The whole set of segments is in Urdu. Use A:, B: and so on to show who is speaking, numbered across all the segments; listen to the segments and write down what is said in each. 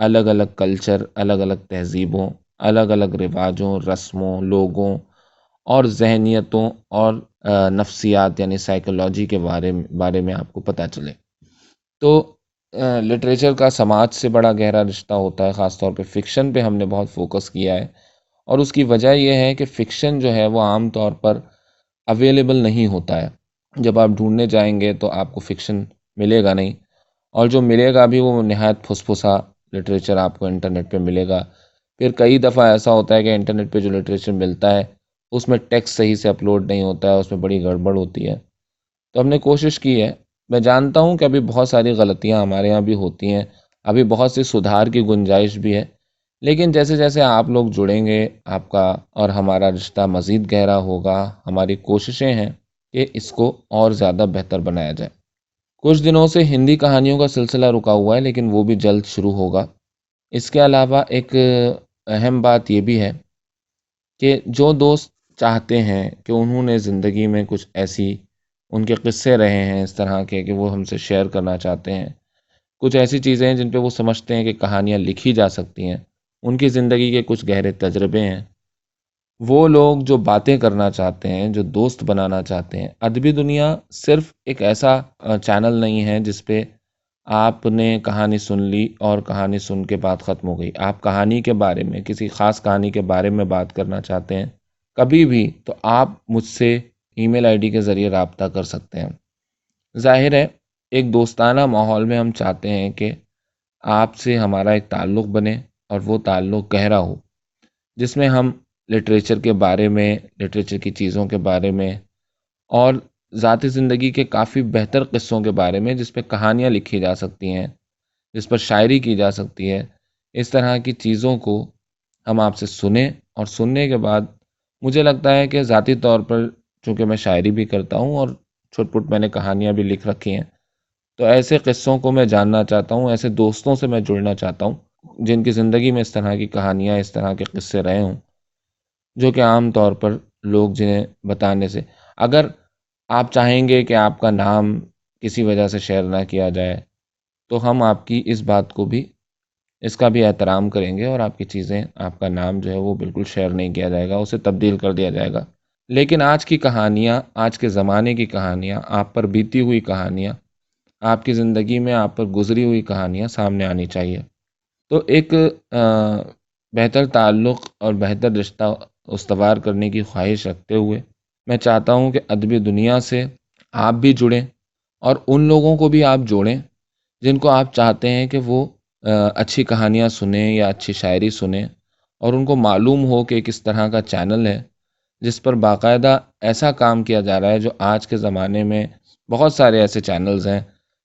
A: الگ الگ کلچر، الگ الگ تہذیبوں، الگ الگ رواجوں، رسموں، لوگوں اور ذہنیتوں اور نفسیات یعنی سائیکولوجی کے بارے میں آپ کو پتہ چلے۔ تو لٹریچر کا سماج سے بڑا گہرا رشتہ ہوتا ہے، خاص طور پہ فکشن پہ ہم نے بہت فوکس کیا ہے، اور اس کی وجہ یہ ہے کہ فکشن جو ہے وہ عام طور پر اویلیبل نہیں ہوتا ہے۔ جب آپ ڈھونڈنے جائیں گے تو آپ کو فکشن ملے گا نہیں، اور جو ملے گا بھی وہ نہایت پھسپھسا لٹریچر آپ کو انٹرنیٹ پہ ملے گا۔ پھر کئی دفعہ ایسا ہوتا ہے کہ انٹرنیٹ پہ جو لٹریچر ملتا ہے اس میں ٹیکسٹ صحیح سے اپلوڈ نہیں ہوتا ہے، اس میں بڑی گڑبڑ ہوتی ہے۔ تو ہم نے کوشش کی ہے، میں جانتا ہوں کہ ابھی بہت ساری غلطیاں ہمارے یہاں بھی ہوتی ہیں، ابھی بہت سی سدھار کی گنجائش بھی ہے، لیکن جیسے جیسے آپ لوگ جڑیں گے آپ کا اور ہمارا رشتہ مزید گہرا ہوگا، ہماری کوششیں ہیں کہ اس کو اور زیادہ بہتر بنایا جائے۔ کچھ دنوں سے ہندی کہانیوں کا سلسلہ رکا ہوا ہے، لیکن وہ بھی جلد شروع ہوگا۔ اس کے علاوہ ایک اہم بات یہ بھی ہے کہ جو دوست چاہتے ہیں کہ انہوں نے زندگی میں کچھ ایسی، ان کے قصے رہے ہیں اس طرح کے کہ وہ ہم سے شیئر کرنا چاہتے ہیں، کچھ ایسی چیزیں ہیں جن پہ وہ سمجھتے ہیں کہ کہانیاں لکھی جا سکتی ہیں، ان کی زندگی کے کچھ گہرے تجربے ہیں، وہ لوگ جو باتیں کرنا چاہتے ہیں، جو دوست بنانا چاہتے ہیں۔ ادبی دنیا صرف ایک ایسا چینل نہیں ہے جس پہ آپ نے کہانی سن لی اور کہانی سن کے بات ختم ہو گئی۔ آپ کہانی کے بارے میں، کسی خاص کہانی کے بارے میں بات کرنا چاہتے ہیں کبھی بھی، تو آپ مجھ سے ای میل آئی ڈی کے ذریعے رابطہ کر سکتے ہیں۔ ظاہر ہے ایک دوستانہ ماحول میں ہم چاہتے ہیں کہ آپ سے ہمارا ایک تعلق بنے، اور وہ تعلق گہرا ہو، جس میں ہم لٹریچر کے بارے میں، لٹریچر کی چیزوں کے بارے میں اور ذاتی زندگی کے کافی بہتر قصوں کے بارے میں، جس پہ کہانیاں لکھی جا سکتی ہیں، جس پر شاعری کی جا سکتی ہے، اس طرح کی چیزوں کو ہم آپ سے سنیں، اور سننے کے بعد مجھے لگتا ہے کہ ذاتی طور پر چونکہ میں شاعری بھی کرتا ہوں اور چھوٹ پھوٹ میں نے کہانیاں بھی لکھ رکھی ہیں، تو ایسے قصوں کو میں جاننا چاہتا ہوں، ایسے دوستوں سے میں جڑنا چاہتا ہوں جن کی زندگی میں اس طرح کی کہانیاں، اس طرح کے قصے رہے ہوں، جو کہ عام طور پر لوگ جنہیں بتانے سے، اگر آپ چاہیں گے کہ آپ کا نام کسی وجہ سے شیئر نہ کیا جائے تو ہم آپ کی اس بات کو بھی، اس کا بھی احترام کریں گے، اور آپ کی چیزیں، آپ کا نام جو ہے وہ بالکل شیئر نہیں کیا جائے گا، اسے تبدیل کر دیا جائے گا۔ لیکن آج کی کہانیاں، آج کے زمانے کی کہانیاں، آپ پر بیتی ہوئی کہانیاں، آپ کی زندگی میں آپ پر گزری ہوئی کہانیاں سامنے آنی چاہیے۔ تو ایک بہتر تعلق اور بہتر رشتہ استوار کرنے کی خواہش رکھتے ہوئے میں چاہتا ہوں کہ ادبی دنیا سے آپ بھی جڑیں، اور ان لوگوں کو بھی آپ جوڑیں جن کو آپ چاہتے ہیں کہ وہ اچھی کہانیاں سنیں یا اچھی شاعری سنیں، اور ان کو معلوم ہو کہ کس طرح کا چینل ہے جس پر باقاعدہ ایسا کام کیا جا رہا ہے، جو آج کے زمانے میں بہت سارے ایسے چینلز ہیں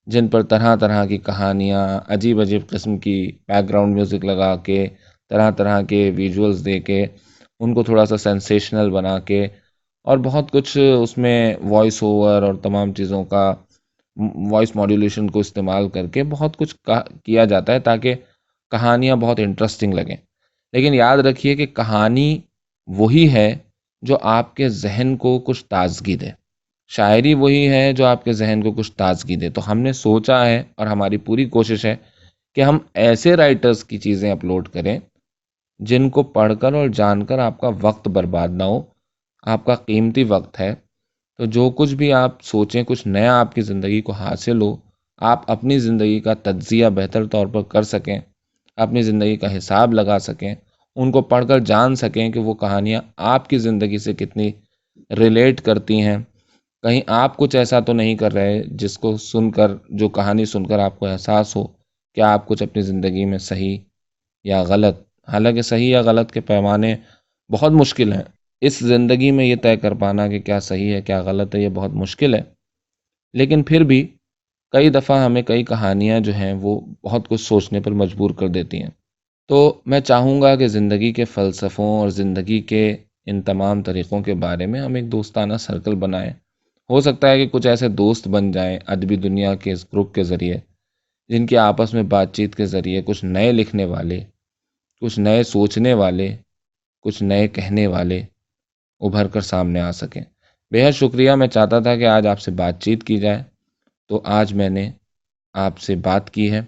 A: جن پر طرح طرح کی کہانیاں، عجیب عجیب قسم کی بیک گراؤنڈ میوزک لگا کے، طرح طرح کے ویژولز دے کے، ان کو تھوڑا سا سینسیشنل بنا کے، اور بہت کچھ اس میں وائس اوور اور تمام چیزوں کا وائس ماڈولیشن کو استعمال کر کے بہت کچھ کیا جاتا ہے تاکہ کہانیاں بہت انٹرسٹنگ لگیں۔ لیکن یاد رکھیے کہ کہانی وہی ہے جو آپ کے ذہن کو کچھ تازگی دے، شاعری وہی ہے جو آپ کے ذہن کو کچھ تازگی دے۔ تو ہم نے سوچا ہے، اور ہماری پوری کوشش ہے کہ ہم ایسے رائٹرز کی چیزیں اپلوڈ کریں جن کو پڑھ کر اور جان کر آپ کا وقت برباد نہ ہو، آپ کا قیمتی وقت ہے۔ تو جو کچھ بھی آپ سوچیں، کچھ نیا آپ کی زندگی کو حاصل ہو، آپ اپنی زندگی کا تجزیہ بہتر طور پر کر سکیں، اپنی زندگی کا حساب لگا سکیں، ان کو پڑھ کر جان سکیں کہ وہ کہانیاں آپ کی زندگی سے کتنی ریلیٹ کرتی ہیں، کہیں آپ کچھ ایسا تو نہیں کر رہے جس کو سن کر، جو کہانی سن کر آپ کو احساس ہو کہ آپ کچھ اپنی زندگی میں صحیح یا غلط، حالانکہ صحیح یا غلط کے پیمانے بہت مشکل ہیں، اس زندگی میں یہ طے کر پانا کہ کیا صحیح ہے کیا غلط ہے یہ بہت مشکل ہے، لیکن پھر بھی کئی دفعہ ہمیں کئی کہانیاں جو ہیں وہ بہت کچھ سوچنے پر مجبور کر دیتی ہیں۔ تو میں چاہوں گا کہ زندگی کے فلسفوں اور زندگی کے ان تمام طریقوں کے بارے میں ہم ایک دوستانہ سرکل بنائیں۔ ہو سکتا ہے کہ کچھ ایسے دوست بن جائیں ادبی دنیا کے اس گروپ کے ذریعے، جن کی آپس میں بات چیت کے ذریعے کچھ نئے لکھنے والے، کچھ نئے سوچنے والے، کچھ نئے کہنے والے ابھر کر سامنے آ سکیں۔ بے حد شکریہ، میں چاہتا تھا کہ آج آپ سے بات چیت کی جائے، تو آج میں نے آپ سے بات کی ہے،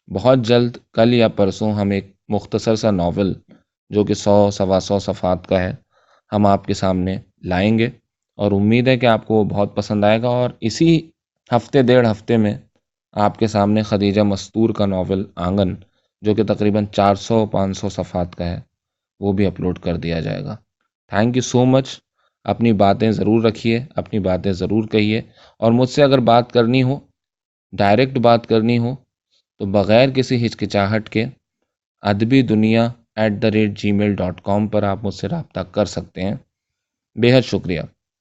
A: بہت جلد کل یا پرسوں ہم ایک مختصر سا ناول جو کہ 100 سوا 100 صفحات کا ہے ہم آپ کے سامنے لائیں گے، اور امید ہے کہ آپ کو وہ بہت پسند آئے گا، اور اسی ہفتے 1.5 ہفتے میں آپ کے سامنے خدیجہ مستور کا ناول آنگن جو کہ تقریباً 400 500 صفحات کا ہے وہ بھی اپلوڈ کر دیا جائے گا۔ تھینک یو سو مچ۔ اپنی باتیں ضرور رکھیے، اپنی باتیں ضرور کہیے، اور مجھ سے اگر بات کرنی ہو، ڈائریکٹ بات کرنی ہو، تو بغیر کسی ہچکچاہٹ کے ادبی دنیا @gmail.com پر آپ مجھ سے رابطہ کر سکتے ہیں۔ بے حد شکریہ۔